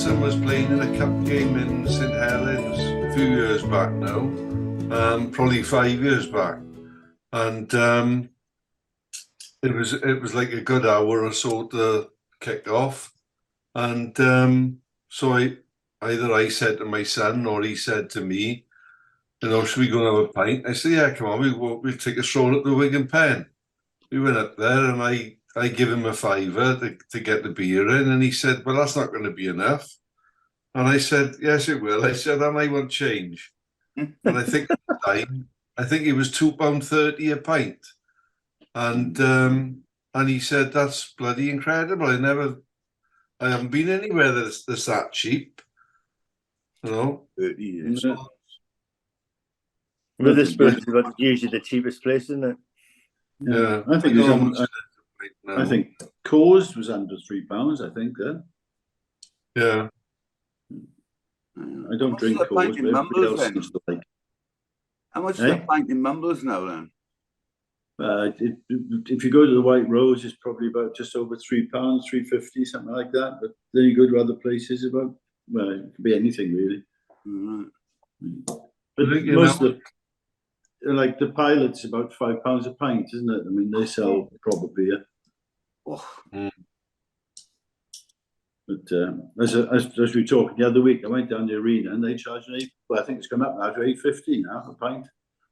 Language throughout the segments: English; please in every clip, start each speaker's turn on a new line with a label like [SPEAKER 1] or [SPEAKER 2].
[SPEAKER 1] grandson was playing in a cup game in St Helens a few years back now, probably 5 years back, and it was like a good hour or so to kick off, and so either I said to my son or he said to me, should we go and have a pint? I said, yeah, come on, we'll take a stroll at the Wig and Pen. We went up there and I give him a fiver to get the beer in, and he said, well, that's not going to be enough. And I said, yes, it will. I said, and I want change. And I think at the time, I think it was £2.30 a pint. And he said, that's bloody incredible. I haven't been anywhere that's that cheap.
[SPEAKER 2] 30 years.
[SPEAKER 3] Well, this is usually the cheapest place, isn't it?
[SPEAKER 1] Yeah.
[SPEAKER 2] I think Coors was under £3, I think, then.
[SPEAKER 1] Yeah.
[SPEAKER 2] I don't drink Coors, but everybody else seems to like.
[SPEAKER 4] How much is that pint in Mumbles now, then?
[SPEAKER 2] If you go to the White Rose, it's probably about just over £3, £3.50, something like that. But then you go to other places, it could be anything really. But most of like the Pilot's about £5 a pint, isn't it? I mean, they sell proper beer. But as we talked the other week, I went down the arena and they charged me. Well, I think it's come up now to £8.50 now a pint.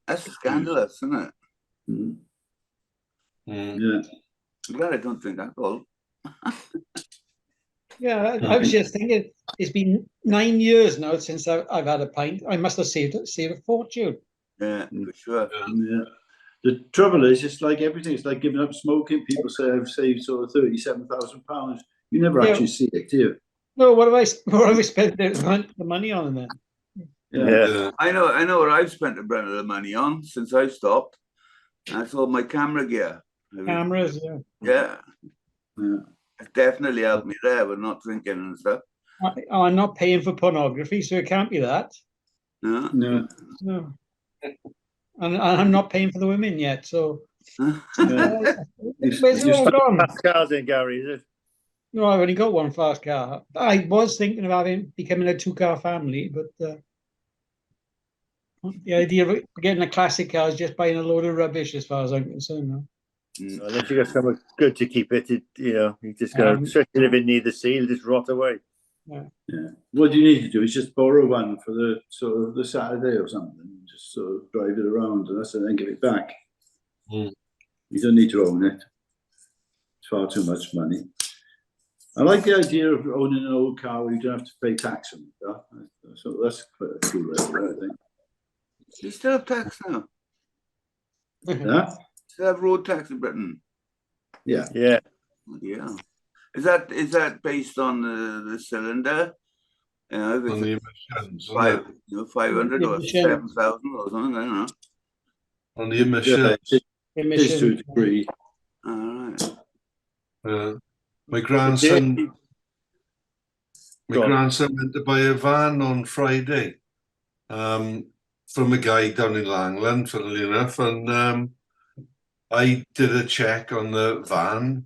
[SPEAKER 4] That's scandalous, isn't it?
[SPEAKER 2] Yeah.
[SPEAKER 4] I'm glad I don't drink alcohol.
[SPEAKER 5] Yeah, I was just thinking, it's been 9 years now since I've had a pint. I must have saved a fortune.
[SPEAKER 4] Yeah, for sure.
[SPEAKER 2] Yeah. The trouble is, it's like everything. It's like giving up smoking. People say I've saved sort of £37,000. You never actually see it, do you?
[SPEAKER 5] No, what have I spent the money on then?
[SPEAKER 2] Yeah.
[SPEAKER 4] I know what I've spent a brunt of the money on since I've stopped. That's all my camera gear.
[SPEAKER 5] Cameras,
[SPEAKER 4] yeah. It definitely helped me there with not drinking and stuff.
[SPEAKER 5] I'm not paying for pornography, so it can't be that.
[SPEAKER 4] No.
[SPEAKER 5] And I'm not paying for the women yet, so
[SPEAKER 3] where's it all gone? Fast cars in, Gary, is it?
[SPEAKER 5] No, I've only got one fast car. I was thinking of becoming a 2-car family, but the idea of getting a classic car is just buying a load of rubbish, as far as I'm concerned now.
[SPEAKER 3] Unless you got somewhere good to keep it, you just got to, especially living near the sea, it'll just rot away.
[SPEAKER 2] Yeah. What you need to do is just borrow one for the sort of the Saturday or something, and just sort of drive it around, and then give it back. You don't need to own it. It's far too much money. I like the idea of owning an old car where you don't have to pay tax on it. So that's quite a cool idea, I think.
[SPEAKER 4] You still have tax now?
[SPEAKER 2] Yeah.
[SPEAKER 4] Still have road tax in Britain?
[SPEAKER 2] Yeah.
[SPEAKER 4] Yeah. Is that based on the cylinder? If it's
[SPEAKER 1] on the emissions,
[SPEAKER 4] 500 or 7,000 or something, I don't know.
[SPEAKER 1] On the emissions.
[SPEAKER 2] It is to a degree.
[SPEAKER 4] All right.
[SPEAKER 1] My grandson went to buy a van on Friday from a guy down in Langland, funnily enough, and I did a check on the van,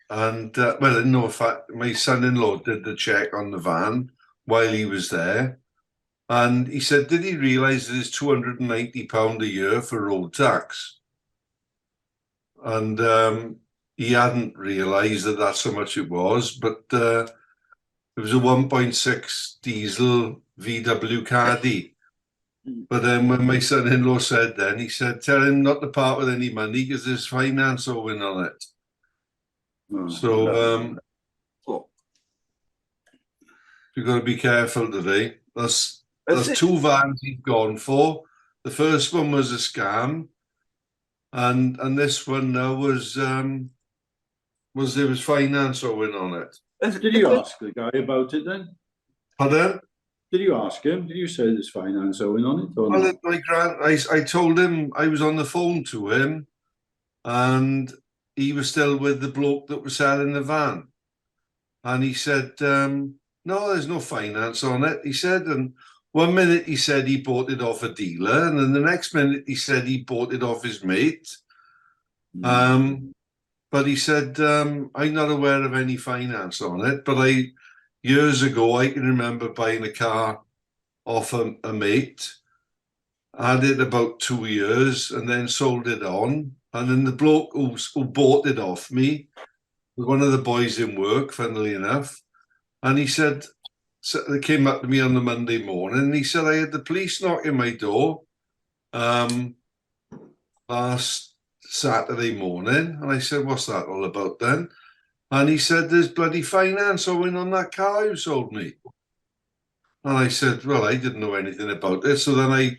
[SPEAKER 1] and in fact, my son-in-law did the check on the van while he was there, and he said, did he realise that it's £290 a year for road tax? And he hadn't realised that that's how much it was, but it was a 1.6 diesel VW Caddy. But then when my son-in-law said he said, tell him not to part with any money because there's finance owing on it. You've got to be careful today. There's 2 vans he's gone for. The first one was a scam, and this one now was there was finance owing on it.
[SPEAKER 2] Did you ask the guy about it then?
[SPEAKER 1] Pardon?
[SPEAKER 2] Did you ask him? Did you say there's finance owing on it? Or
[SPEAKER 1] well, I told him, I was on the phone to him, and he was still with the bloke that was selling the van. And he said, no, there's no finance on it. He said, and 1 minute he said he bought it off a dealer, and then the next minute he said he bought it off his mate. But he said, I'm not aware of any finance on it, but years ago, I can remember buying a car off a mate. I had it about 2 years and then sold it on. And then the bloke who bought it off me was one of the boys in work, funnily enough. And he said, so they came up to me on the Monday morning and he said, I had the police knocking my door last Saturday morning. And I said, what's that all about then? And he said, there's bloody finance owing on that car you sold me. And I said, well, I didn't know anything about it. So then I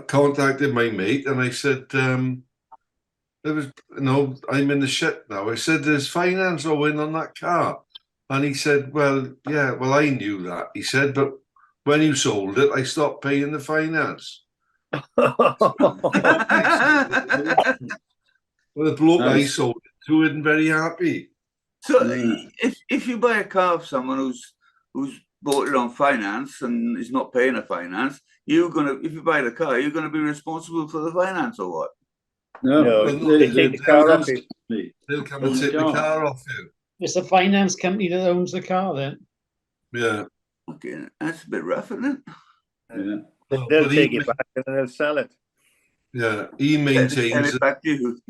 [SPEAKER 1] contacted my mate and I said, there was, no, I'm in the shit now. I said, there's finance owing on that car. And he said, well, yeah, well, I knew that. He said, but when you sold it, I stopped paying the finance. Well, the bloke I sold it to isn't very happy.
[SPEAKER 4] So if you buy a car of someone who's bought it on finance and is not paying the finance, if you buy the car, you're gonna be responsible for the finance or what?
[SPEAKER 2] No,
[SPEAKER 3] they take the car off you.
[SPEAKER 1] They'll come and take the car off you.
[SPEAKER 5] It's the finance company that owns the car then.
[SPEAKER 1] Yeah.
[SPEAKER 4] Okay, that's a bit rough, isn't it?
[SPEAKER 2] Yeah.
[SPEAKER 3] They'll take it back and they'll sell it.
[SPEAKER 1] Yeah, he
[SPEAKER 4] Sell
[SPEAKER 1] maintains
[SPEAKER 4] it back to you.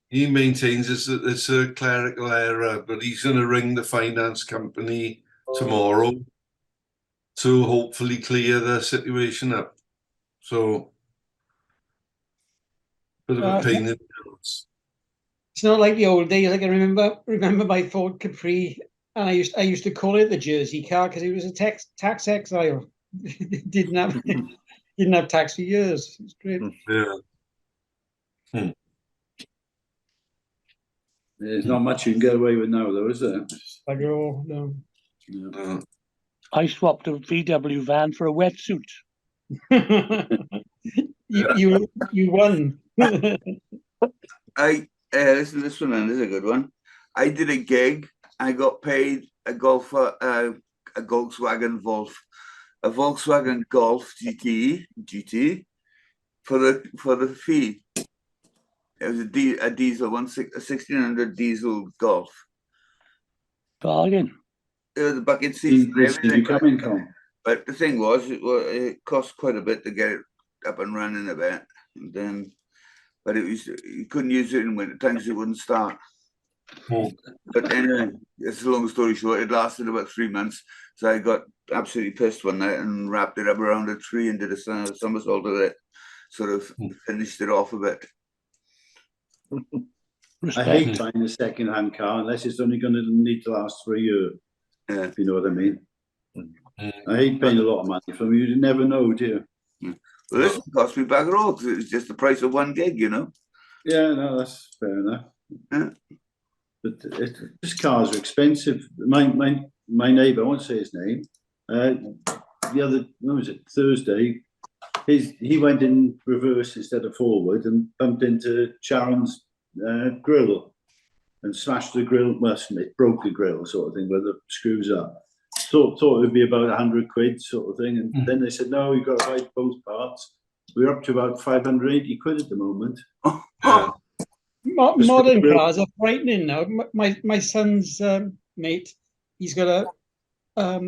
[SPEAKER 1] he maintains it's a clerical error, but he's going to ring the finance company tomorrow to hopefully clear the situation up. So, bit of a pain in the ass.
[SPEAKER 5] It's not like the old days. Like I remember my Ford Capri, and I used to call it the Jersey car because it was a tax exile. It didn't have tax for years. It's great.
[SPEAKER 1] Yeah.
[SPEAKER 2] There's not much you can get away with now, though, is there?
[SPEAKER 5] Like, oh no.
[SPEAKER 2] Yeah.
[SPEAKER 6] I swapped a VW van for a wetsuit.
[SPEAKER 5] you won.
[SPEAKER 4] Listen to this one, and this is a good one. I did a gig. I got paid a Volkswagen Golf GT for the fee. It was a diesel 1600 diesel Golf.
[SPEAKER 6] Bargain.
[SPEAKER 4] It was a bucket seat and everything.
[SPEAKER 2] Coming, Colin.
[SPEAKER 4] But the thing was, it cost quite a bit to get it up and running a bit, and then, but you couldn't use it in winter times; it wouldn't start. But anyway, it's a long story short. It lasted about 3 months, so I got absolutely pissed one night and wrapped it up around a tree and did a somersault with it. Sort of finished it off a bit.
[SPEAKER 2] I hate buying a second-hand car unless it's only going to need to last for a year.
[SPEAKER 4] Yeah.
[SPEAKER 2] If you know what I mean. I hate paying a lot of money for them. You never know, do you?
[SPEAKER 4] Well, this cost me back road. It's just the price of one gig, you know.
[SPEAKER 2] Yeah, no, that's fair enough.
[SPEAKER 4] Yeah.
[SPEAKER 2] But just cars are expensive. My neighbour, I won't say his name. When was it? Thursday. He went in reverse instead of forward and bumped into Sharon's grill and smashed the grill. Well, it broke the grill, sort of thing, where the screws are. Thought it would be about 100 quid, sort of thing, and then they said, no, you've got to buy both parts. We're up to about 580 quid at the moment.
[SPEAKER 5] Modern cars are frightening now. My son's mate, he's got a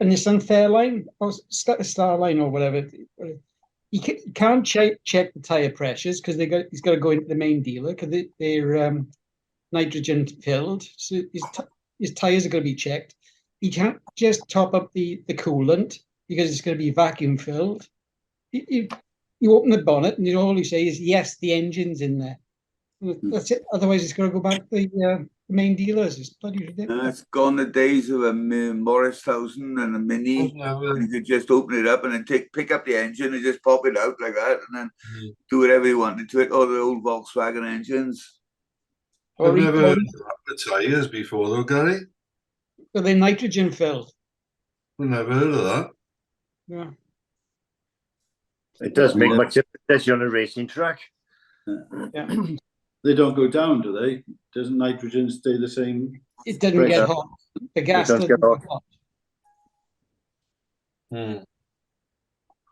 [SPEAKER 5] Nissan Fairline or Starline or whatever. He can't check the tire pressures because he's got to go into the main dealer because they're nitrogen filled. So his tires are going to be checked. He can't just top up the coolant because it's going to be vacuum filled. You open the bonnet and all you say is, yes, the engine's in there. That's it. Otherwise, it's going to go back to the main dealers. It's bloody ridiculous.
[SPEAKER 4] It's gone the days of a Morris 1000 and a Mini. You could just open it up and then pick up the engine and just pop it out like that, and then do whatever you wanted to it. Or the old Volkswagen engines.
[SPEAKER 1] I've never heard of the tyres before, though, Gary.
[SPEAKER 5] But they're nitrogen filled.
[SPEAKER 1] I've never heard of that.
[SPEAKER 5] Yeah.
[SPEAKER 3] It does make much difference, especially on a racing track.
[SPEAKER 5] Yeah.
[SPEAKER 2] They don't go down, do they? Doesn't nitrogen stay the same?
[SPEAKER 5] It doesn't get hot. The gas doesn't get hot.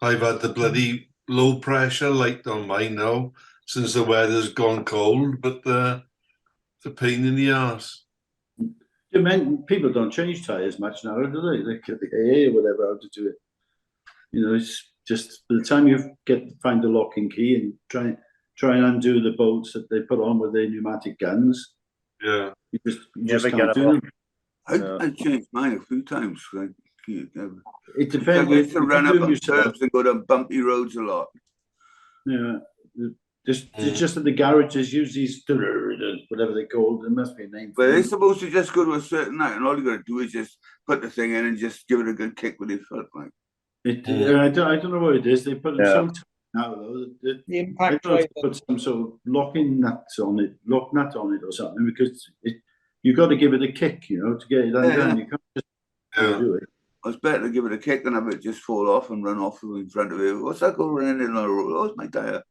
[SPEAKER 1] I've had the bloody low pressure light on mine now since the weather's gone cold, but the pain in the arse.
[SPEAKER 2] People don't change tyres much now, do they? They get the AA or whatever how to do it. You know, it's just by the time you find the locking key and try and undo the bolts that they put on with their pneumatic guns.
[SPEAKER 1] Yeah.
[SPEAKER 2] You just
[SPEAKER 3] Never
[SPEAKER 2] can't
[SPEAKER 3] get
[SPEAKER 2] do
[SPEAKER 3] them.
[SPEAKER 4] I changed mine a few times.
[SPEAKER 2] It depends.
[SPEAKER 4] I used to
[SPEAKER 2] if
[SPEAKER 4] run
[SPEAKER 2] you
[SPEAKER 4] up
[SPEAKER 2] do
[SPEAKER 4] on
[SPEAKER 2] yourself,
[SPEAKER 4] curbs and go down bumpy roads a lot.
[SPEAKER 2] yeah. It's just that the garages use these whatever they call. There must be a name for
[SPEAKER 4] But they're
[SPEAKER 2] it.
[SPEAKER 4] supposed to just go to a certain night, and all you got to do is just put the thing in and just give it a good kick with your foot, like.
[SPEAKER 2] I don't know what it is. They put them so tight now though.
[SPEAKER 5] The
[SPEAKER 2] I
[SPEAKER 5] impact
[SPEAKER 2] don't know if
[SPEAKER 5] driver.
[SPEAKER 2] they put some sort of locking nuts on it, lock nut on it or something, because you got to give it a kick, you know, to get it undone. You can't just do it.
[SPEAKER 4] It's better to give it a kick than have it just fall off and run off in front of you. What's that going in the road? Oh, it's my tire.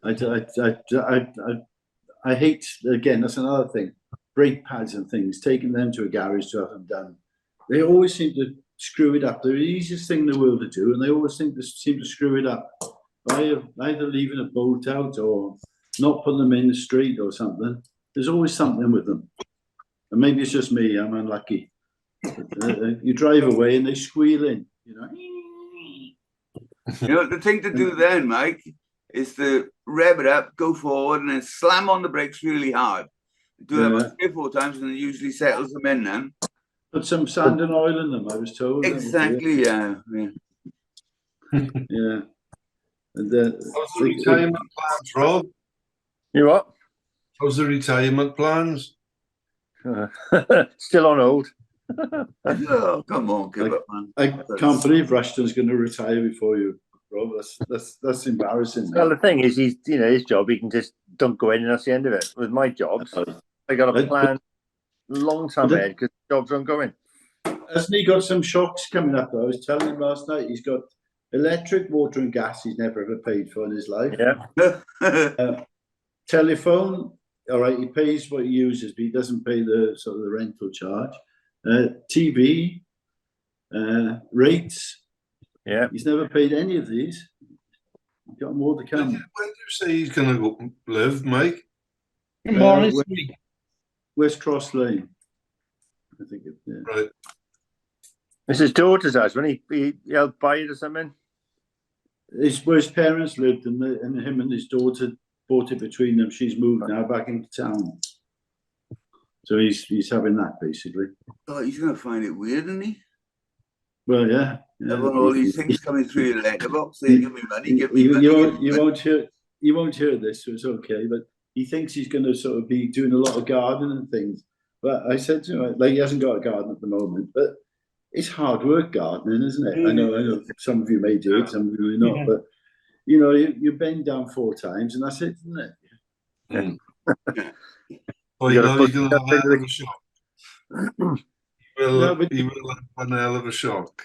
[SPEAKER 2] I don't know. I hate, again, that's another thing. Brake pads and things, taking them to a garage to have them done. They always seem to screw it up. They're the easiest thing in the world to do, and they always seem to screw it up by either leaving a bolt out or not putting them in the street or something. There's always something with them. And maybe it's just me, I'm unlucky. But, you drive away and they squeal in, you know.
[SPEAKER 4] You know, the thing to do then, Mike, is to rev it up, go forward, and then slam on the brakes really hard. Do that about 3 or 4 times, and it usually settles them in then.
[SPEAKER 2] Put some sand and oil in them, I was told.
[SPEAKER 4] Exactly, yeah.
[SPEAKER 2] Yeah. And
[SPEAKER 1] How's the retirement plans, Rob?
[SPEAKER 3] You what?
[SPEAKER 1] How's the retirement plans?
[SPEAKER 3] Still on hold.
[SPEAKER 4] Oh, come on, give up, man.
[SPEAKER 2] I can't believe Rushton's going to retire before you, Rob. That's embarrassing.
[SPEAKER 3] Well, the thing is, he's his job. He can just don't go in, and that's the end of it. With my jobs, I got a plan long time ahead because jobs aren't going.
[SPEAKER 2] Hasn't he got some shocks coming up? I was telling him last night. He's got electric, water, and gas. He's never ever paid for in his life.
[SPEAKER 3] Yeah.
[SPEAKER 2] Telephone. All right, he pays what he uses, but he doesn't pay the sort of the rental charge. TV, rates.
[SPEAKER 3] Yeah.
[SPEAKER 2] He's never paid any of these. He's got more to come.
[SPEAKER 1] Where do you say he's going to go live, Mike?
[SPEAKER 2] West Cross Lane. I think it. Yeah.
[SPEAKER 1] Right.
[SPEAKER 3] It's his daughter's house. When he helped buy it or something.
[SPEAKER 2] It's where his parents lived, and him and his daughter bought it between them. She's moved now back into town, so he's having that basically.
[SPEAKER 4] Oh, he's going to find it weird, isn't he?
[SPEAKER 2] Well, yeah.
[SPEAKER 4] Having all these things coming through your letterbox, saying, "Give me money, give me money."
[SPEAKER 2] You won't hear this, so it's okay. But he thinks he's going to sort of be doing a lot of gardening and things. But I said to him, like, he hasn't got a garden at the moment, but it's hard work gardening, isn't it? I know some of you may do it, some of you may not, but you know, you bend down 4 times and that's it, isn't it?
[SPEAKER 1] Yeah. Well, you know, he's going to have a hell of a shock. He will have a hell of a shock.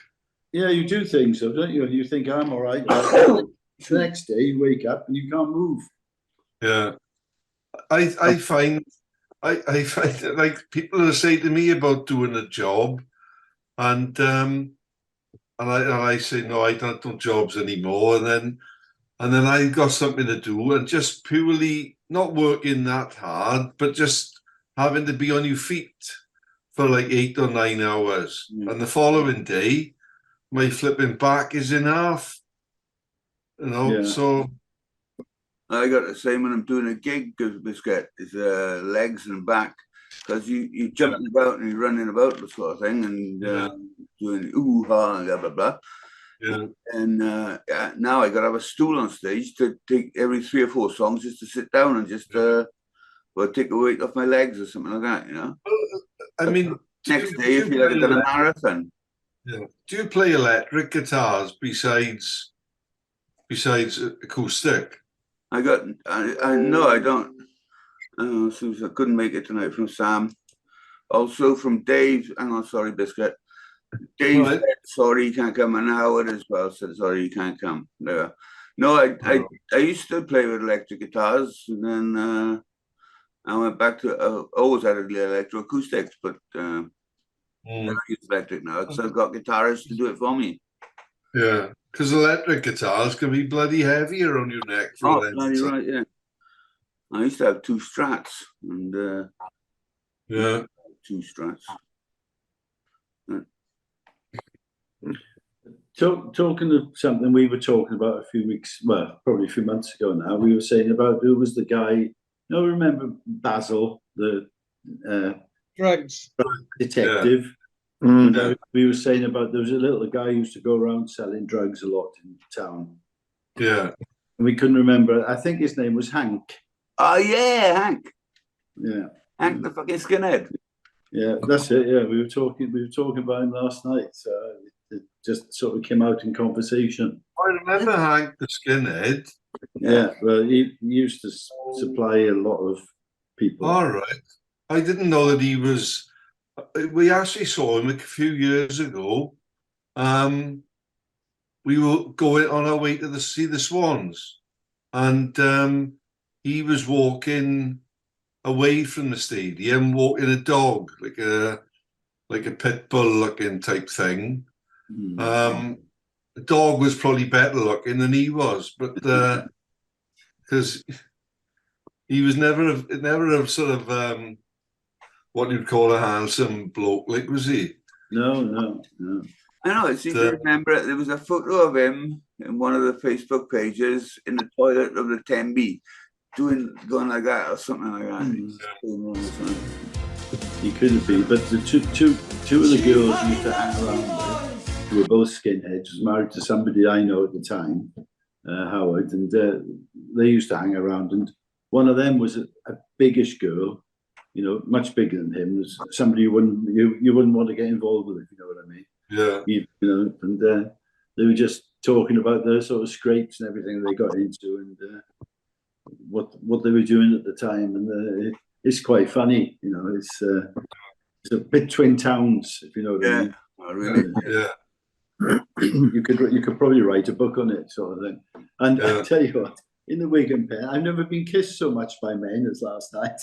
[SPEAKER 2] Yeah, you do things, so don't you? You think I'm all right. The next day you wake up and you can't move.
[SPEAKER 1] Yeah. I find like people will say to me about doing a job, and I say no, I don't do jobs anymore, and then I got something to do, and just purely not working that hard, but just having to be on your feet for like 8 or 9 hours, and the following day my flipping back is in half, you know. So
[SPEAKER 4] I got the same when I'm doing a gig, because Biscuit is legs and back, because you jumping about and you're running about, the sort of thing, and doing ooh-ha and blah, blah, blah.
[SPEAKER 1] Yeah.
[SPEAKER 4] And now I got to have a stool on stage to take every 3 or 4 songs just to sit down and just take the weight off my legs or something like that, you know.
[SPEAKER 1] I mean,
[SPEAKER 4] next day you feel like I've done a marathon.
[SPEAKER 1] Yeah. Do you play electric guitars besides acoustic? No, I don't. Since I couldn't make it tonight from Sam. Also from Dave. Hang on, sorry, Biscuit. Dave said sorry, you can't come, and Howard as well said sorry, you can't come. No, I used to play with electric guitars, and then I went back to always had electroacoustics, but I use electric now because I've got guitarists to do it for me. Yeah, because electric guitars can be bloody heavy around your neck.
[SPEAKER 4] Bloody right, yeah. I used to have 2 strats and
[SPEAKER 1] Yeah.
[SPEAKER 4] 2 strats.
[SPEAKER 2] Talking of something we were talking about a few weeks, well, probably a few months ago now, we were saying about who was the guy, remember Basil, the
[SPEAKER 5] Drugs.
[SPEAKER 2] detective?
[SPEAKER 3] Mm.
[SPEAKER 2] We were saying about there was a little guy who used to go around selling drugs a lot in town.
[SPEAKER 1] Yeah.
[SPEAKER 2] And we couldn't remember. I think his name was Hank.
[SPEAKER 4] Oh yeah, Hank.
[SPEAKER 2] Yeah.
[SPEAKER 4] Hank the fucking skinhead.
[SPEAKER 2] Yeah, that's it. Yeah, we were talking about him last night. So it just sort of came out in conversation.
[SPEAKER 1] I remember Hank the skinhead.
[SPEAKER 2] Yeah, well, he used to supply a lot of people.
[SPEAKER 1] All right. I didn't know that he was. We actually saw him a few years ago. We were going on our way to see the Swans, and he was walking away from the stadium, walking a dog, like a pit bull looking type thing. The dog was probably better looking than he was, but because he was never a sort of what you'd call a handsome bloke, like, was he?
[SPEAKER 2] No.
[SPEAKER 4] I know, I seem to remember there was a photo of him in one of the Facebook pages in the toilet of the Tembe, going like that or something like that.
[SPEAKER 2] He could have been, but the two of the girls he used to hang around with, who were both skinheads, was married to somebody I know at the time, Howard, and they used to hang around. And one of them was a biggish girl, much bigger than him. There's somebody you wouldn't want to get involved with, if you know what I mean.
[SPEAKER 1] Yeah.
[SPEAKER 2] And they were just talking about the sort of scrapes and everything they got into, and what they were doing at the time, and it's quite funny, it's a bit twin towns, if you know what I mean.
[SPEAKER 4] Oh, really?
[SPEAKER 1] Yeah.
[SPEAKER 2] You could probably write a book on it, sort of thing. And I tell you what, in the Wigan pen, I've never been kissed so much by men as last night.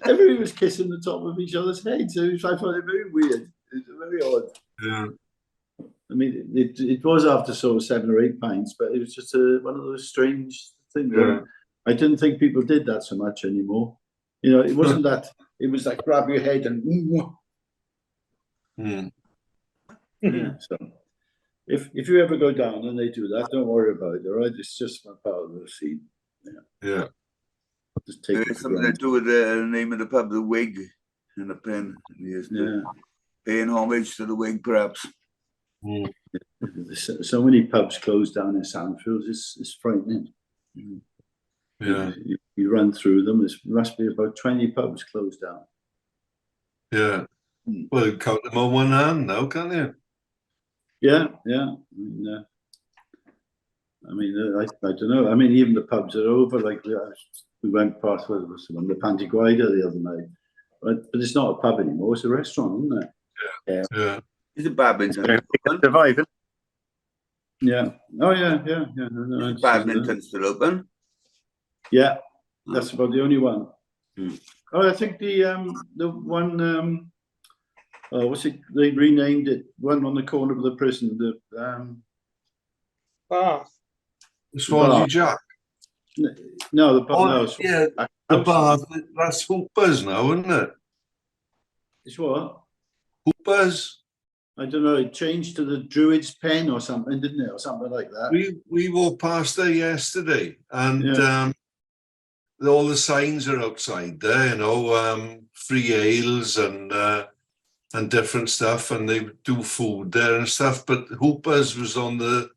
[SPEAKER 2] Everybody was kissing the top of each other's heads. I found it very weird. It was very odd.
[SPEAKER 1] Yeah.
[SPEAKER 2] I mean, it was after sort of 7 or 8 pints, but it was just one of those strange things.
[SPEAKER 1] Yeah.
[SPEAKER 2] I didn't think people did that so much anymore. It wasn't that. It was like grab your head and. Yeah. So, if you ever go down and they do that, don't worry about it. All right, it's just one part of the scene.
[SPEAKER 1] Yeah.
[SPEAKER 2] Just take it.
[SPEAKER 4] Something to do with the name of the pub, the Wig, and the pen. Paying homage to the Wig, perhaps.
[SPEAKER 2] So many pubs closed down in Sandfield. It's frightening.
[SPEAKER 1] Yeah.
[SPEAKER 2] You run through them. There must be about 20 pubs closed down.
[SPEAKER 1] Yeah. Well, you count them on one hand now, can't you?
[SPEAKER 2] Yeah. I don't know. I mean, even the pubs are over. Like we went past the Pantiguida the other night, but it's not a pub anymore. It's a restaurant, isn't it?
[SPEAKER 1] Yeah.
[SPEAKER 4] Is it badminton?
[SPEAKER 3] Surviving.
[SPEAKER 2] Yeah. Oh yeah. No,
[SPEAKER 4] Badminton still open?
[SPEAKER 2] Yeah, that's about the only one. Oh, I think the one. What's it? They renamed it. One on the corner of the prison. The
[SPEAKER 5] Bath.
[SPEAKER 1] The Swansea Jack.
[SPEAKER 2] No, the bar.
[SPEAKER 1] Oh, yeah, the Bath. That's Hoopers now, isn't it?
[SPEAKER 2] It's what?
[SPEAKER 1] Hoopers.
[SPEAKER 2] I don't know. It changed to the Druid's Pen or something, didn't it, or something like that?
[SPEAKER 1] We walked past there yesterday, and all the signs are outside there. Free ales and different stuff, and they do food there and stuff. But Hoopers was on the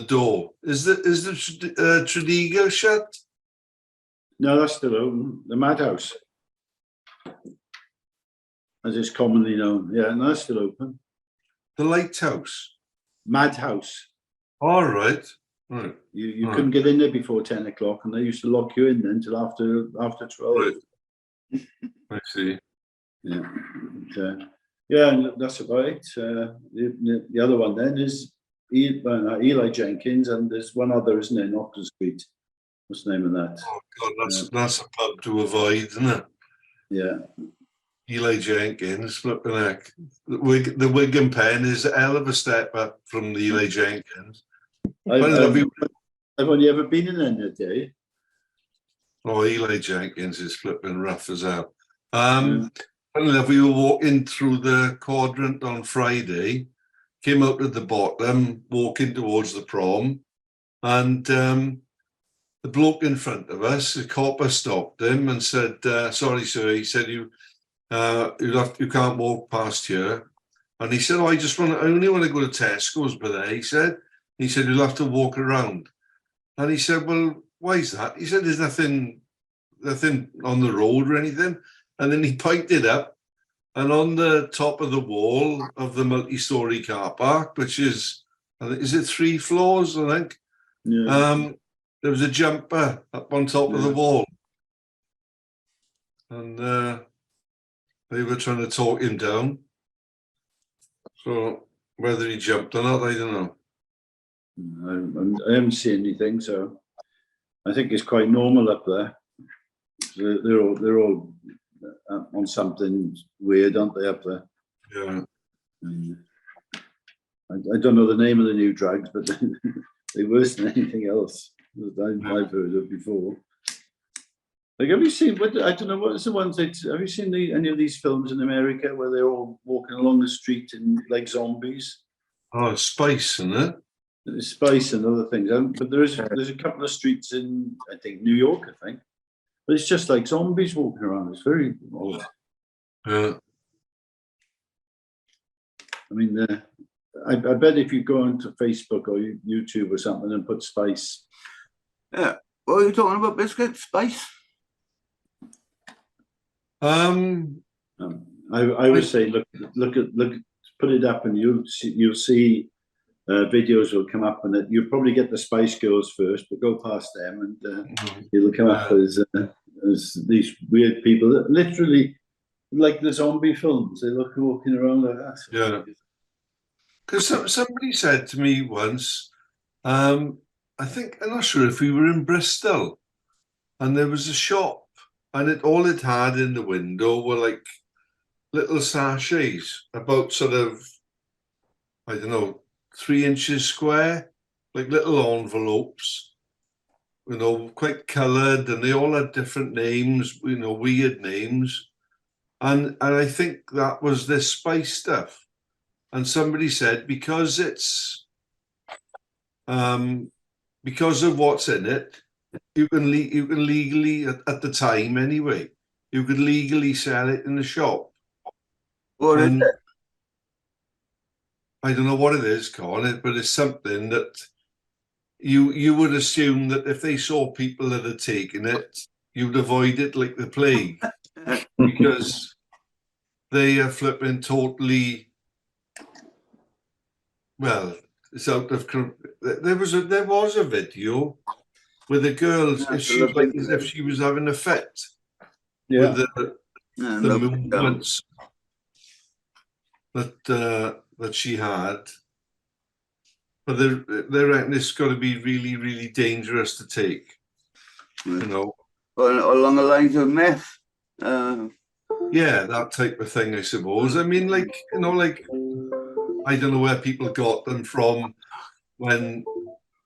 [SPEAKER 1] door. Is the Tredegar shut?
[SPEAKER 2] No, that's still open. The Madhouse, as it's commonly known. Yeah, no, that's still open.
[SPEAKER 1] The Lighthouse.
[SPEAKER 2] Madhouse.
[SPEAKER 1] All right. Right.
[SPEAKER 2] You couldn't get in there before 10 o'clock, and they used to lock you in then until after 12.
[SPEAKER 1] Right. I see.
[SPEAKER 2] Yeah. And that's about it. The other one then is Eli Jenkins, and there's one other, isn't it, in Oxford Street? What's the name of that?
[SPEAKER 1] Oh God, that's a pub to avoid, isn't it?
[SPEAKER 2] Yeah. Eli
[SPEAKER 1] Jenkins, flipping heck. The Wigan Pen is a hell of a step up from the Eli Jenkins.
[SPEAKER 2] I've only ever been in there, day.
[SPEAKER 1] Oh, Eli Jenkins is flipping rough as hell. Funny enough, we were walking through the quadrant on Friday, came out at the bottom, walking towards the prom, and the bloke in front of us, the copper, stopped him and said, "Sorry, sir." He said, "You can't walk past here." And he said, "Oh, I only want to go to Tesco's, but there," he said. He said, "You'll have to walk around." And he said, "Well, why is that?" He said, "There's nothing on the road or anything." And then he pointed up, and on the top of the wall of the multi-story car park, which is it 3 floors, I think?
[SPEAKER 2] Yeah.
[SPEAKER 1] There was a jumper up on top of the wall. And they were trying to talk him down. So whether he jumped or not, I don't know.
[SPEAKER 2] I haven't seen anything, so I think it's quite normal up there. They're all on something weird, aren't they, up there?
[SPEAKER 1] Yeah.
[SPEAKER 2] I don't know the name of the new drugs, but they're worse than anything else that I've heard of before. Like, have you seen? I don't know, what is the ones that? Have you seen any of these films in America where they're all walking along the street in like zombies?
[SPEAKER 1] Oh, spice, isn't it?
[SPEAKER 2] There's spice and other things, but there's a couple of streets in, I think, New York, I think, but it's just like zombies walking around. It's very odd.
[SPEAKER 1] Yeah.
[SPEAKER 2] I mean, I bet if you go onto Facebook or YouTube or something and put spice.
[SPEAKER 4] Yeah. What are you talking about, biscuit? Spice?
[SPEAKER 2] I would say look, put it up, and you'll see videos will come up, and you'll probably get the Spice Girls first, but go past them, and it'll come up as these weird people that literally, like the zombie films, they look walking around like that.
[SPEAKER 1] Yeah. Because somebody said to me once, I think, I'm not sure if we were in Bristol, and there was a shop, and all it had in the window were like little sachets, about sort of, I don't know, 3 inches square, like little envelopes, quite coloured, and they all had different names, weird names. And I think that was this spice stuff. And somebody said, because it's because of what's in it, you can legally, at the time anyway, you could legally sell it in the shop.
[SPEAKER 4] What is it?
[SPEAKER 1] I don't know what it is, Con, but it's something that you would assume that if they saw people that had taken it, you'd avoid it like the plague, because they are flipping totally. Well, it's out of. There was a video with a girl, if she was having a fit with the movements that she had. But they reckon it's got to be really, really dangerous to take. Well,
[SPEAKER 4] along the lines of meth.
[SPEAKER 1] Yeah, that type of thing, I suppose. I mean, I don't know where people got them from when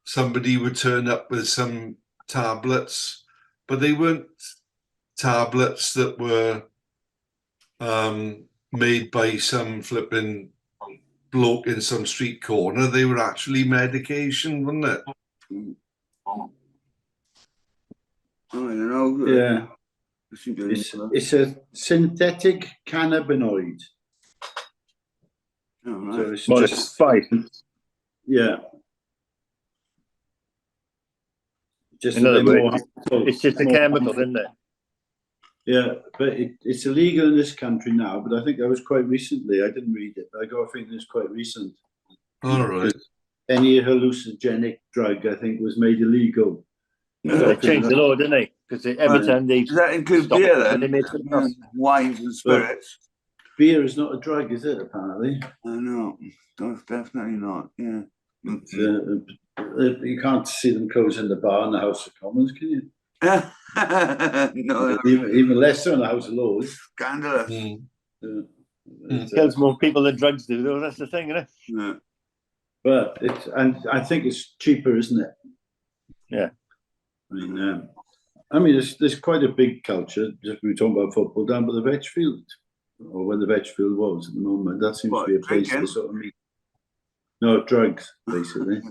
[SPEAKER 1] somebody would turn up with some tablets, but they weren't tablets that were made by some flipping bloke in some street corner. They were actually medication, wasn't it?
[SPEAKER 4] I don't know.
[SPEAKER 2] Yeah. It's a synthetic cannabinoid.
[SPEAKER 4] Oh, right.
[SPEAKER 2] So it's
[SPEAKER 3] Well,
[SPEAKER 2] just
[SPEAKER 3] it's spice.
[SPEAKER 2] Yeah. Just
[SPEAKER 3] In other words,
[SPEAKER 2] more,
[SPEAKER 3] it's just a chemical, isn't it?
[SPEAKER 2] Yeah, but it's illegal in this country now. But I think that was quite recently. I didn't read it, but I got a feeling it's quite recent.
[SPEAKER 1] All right.
[SPEAKER 2] Any hallucinogenic drug, I think, was made illegal.
[SPEAKER 3] They changed the law, didn't they? Because every time they
[SPEAKER 4] does that include
[SPEAKER 3] stop
[SPEAKER 4] beer
[SPEAKER 3] it,
[SPEAKER 4] then?
[SPEAKER 3] they make something else.
[SPEAKER 4] Wines and spirits.
[SPEAKER 2] Beer is not a drug, is it? Apparently.
[SPEAKER 4] I know. Definitely not. Yeah.
[SPEAKER 2] You can't see them closing the bar in the House of Commons, can you?
[SPEAKER 4] No,
[SPEAKER 2] even less so in the House of Lords.
[SPEAKER 4] Scandalous.
[SPEAKER 3] Kills more people than drugs do, though. That's the thing, isn't it?
[SPEAKER 4] Yeah.
[SPEAKER 2] But I think it's cheaper, isn't it?
[SPEAKER 3] Yeah.
[SPEAKER 2] I mean, I mean, there's quite a big culture. Just we were talking about football down by the veg field, or where the veg field was at the moment. That seems to be a place
[SPEAKER 4] Drinking?
[SPEAKER 2] to sort of meet. No drugs, basically.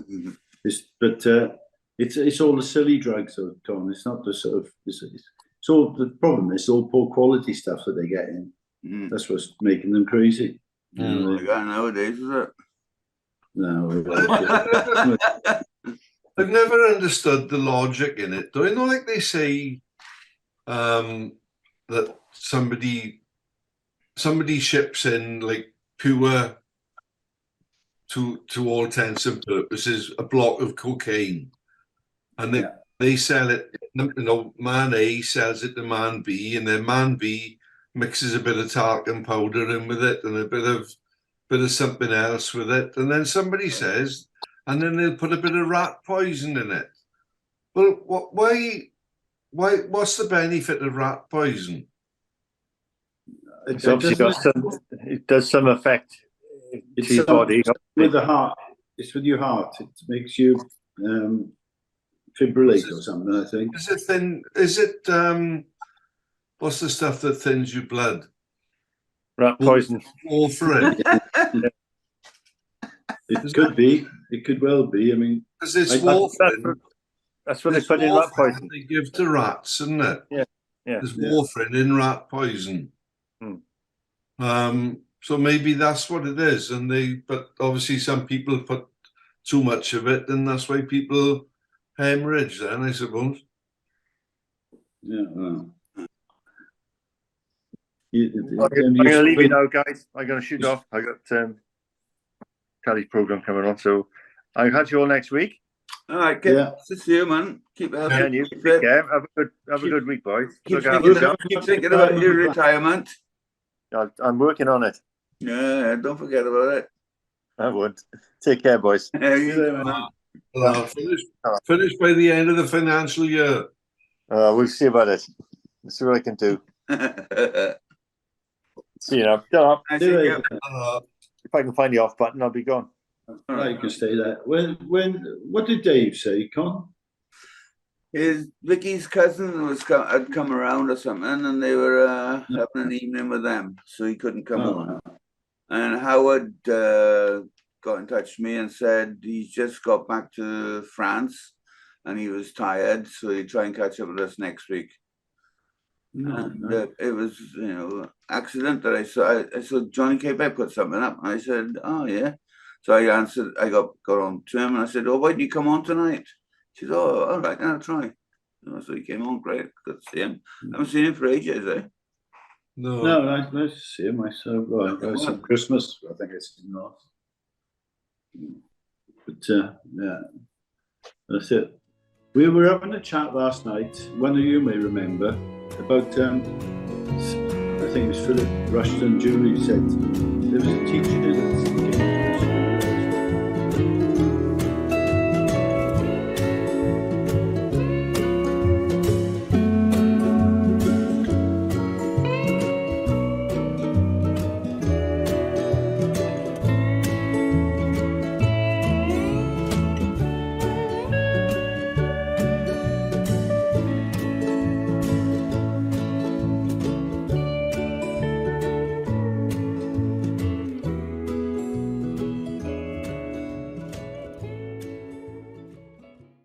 [SPEAKER 2] It's all the silly drugs, though, Tom. It's not the sort of it's all the problem. It's all poor quality stuff that they get in. That's what's making them crazy. You know,
[SPEAKER 4] Like that nowadays, is it?
[SPEAKER 2] no,
[SPEAKER 1] I've never understood the logic in it. Do you know, like they say, that somebody ships in like pure, to all intents and purposes, a block of cocaine, and they sell it. You know, man A sells it to man B, and then man B mixes a bit of talcum powder in with it and a bit of something else with it, and then somebody says, and then they'll put a bit of rat poison in it. Well, why? What's the benefit of rat poison?
[SPEAKER 3] It's obviously it does some effect to your body.
[SPEAKER 2] With the heart, it's with your heart. It makes you fibrillate or something, I think.
[SPEAKER 1] Is it thin? Is it what's the stuff that thins your blood?
[SPEAKER 3] Rat poison.
[SPEAKER 1] Warfarin.
[SPEAKER 2] It could be. It could well be. I mean,
[SPEAKER 1] Because it's warfarin.
[SPEAKER 3] That's what they put in rat poison.
[SPEAKER 1] They give to rats, isn't it?
[SPEAKER 3] Yeah.
[SPEAKER 1] There's warfarin in rat poison. So maybe that's what it is, but obviously some people put too much of it, and that's why people hemorrhage. Then I suppose.
[SPEAKER 2] Yeah. Well.
[SPEAKER 3] I'm going to leave you now, guys. I'm going to shoot off. I got Kelly's program coming on, so I'll catch you all next week.
[SPEAKER 4] All right, good to see you, man. Keep healthy.
[SPEAKER 3] Yeah, and you take care. Have a good week, boys.
[SPEAKER 4] Keep thinking about your retirement.
[SPEAKER 3] I'm working on it.
[SPEAKER 4] Yeah, don't forget about it.
[SPEAKER 3] I won't. Take care, boys.
[SPEAKER 1] Finish by the end of the financial year.
[SPEAKER 3] We'll see about it. Let's see what I can do. See you now. If I can find the off button, I'll be gone.
[SPEAKER 2] You can stay there. What did Dave say, Con?
[SPEAKER 4] Vicky's cousin had come around or something, and they were having an evening with them, so he couldn't come on. And Howard got in touch with me and said he's just got back to France and he was tired, so he'd try and catch up with us next week. It was, accident that I saw Johnny Quebec put something up, and I said, oh yeah. So I answered, I got on to him and I said, oh, why didn't you come on tonight? She said, oh, all right, I'll try. So he came on, great, good to see him. I haven't seen him for ages, eh?
[SPEAKER 2] No, nice to see him. I saw some Christmas, I think I seen him last. But yeah, that's it. We were having a chat last night, one of you may remember, about, I think it was Philip Rushton, Julie said, there was a teacher that